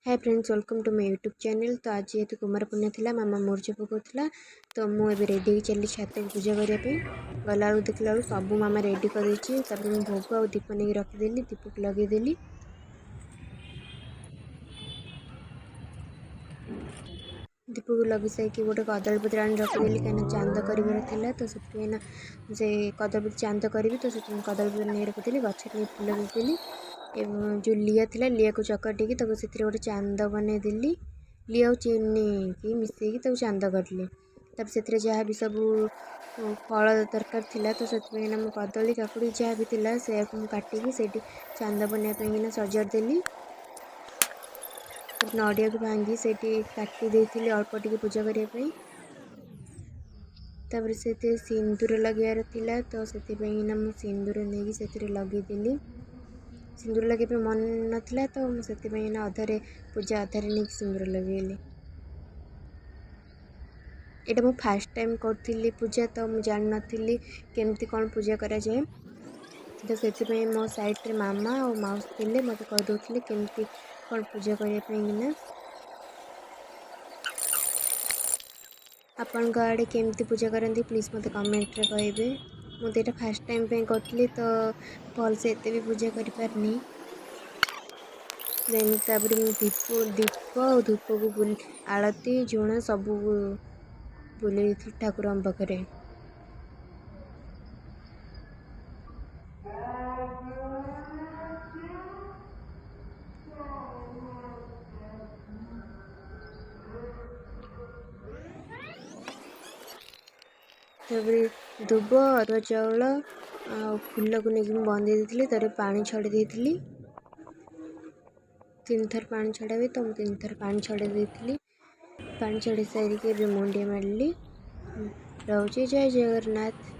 Hi friends, welcome to my YouTube channel. तो आज जेहेतु कुमार पुण्य थी मामा मुर्ज पकाउला तो मुझे रेडी चली छात को पूजा करने गला देखला सब मामा रेडी कर भोग आ दीप नहीं रखीदेली दीप को लगेदेली। दीप को लगे साइक गोटे कदलीपत्र आनी रखीदेली कहीं चांद कर तो से कदलीपत्र चांद करी तो कदलीपत्र नहीं रखीदेली गचर नहीं फुल देदेली। जो लिया थिला लिया को चकटिकी से गोटे चांद बनईदेली। लिया चीनी की मिसेकी चांद करली। तब से जहाँ भी सब फल दरकार थिला तो से कदली काकुड़ी जहाँ भी थिला से काटिकी से चांद बनवाई सजाड़देली। नड़िया को भांगी से काटी देती अल्प टिके पूजा करने। तापर से सिंदूर लगे थिला तो से सिंदूर नहीं से लगेदेली। सिंदूर लगे मन नाला तो से अधारे पूजा अधारे नहीं सिंदूर लगेली। यहाँ मुझे फास्ट टाइम करी पूजा तो मुझे जान नी केमती कौन पूजा करा जाए। तो से मो साइड मामा और माउस थे मत कहदे केमती कौन पूजा करने। आपण आड़े केमती पूजा करती प्लीज मत कमेंट रे कहे। मुझे यहाँ फास्ट टाइम पे करी तो भल से एत भी पूजा कर पारनी। तापर दीप और धूप को आलती झुण सब बुले ठाकुर पाखे। दुब अरुआ चाउल फूल को लेकिन बंदे देती तर पानी छड़ी देती। 3 थर पानी छड़ा हुए तो 3 थर पानी छड़ी देती। पानी छड़ी सारिके मुंडिया मारली। रोचे जय जगन्नाथ।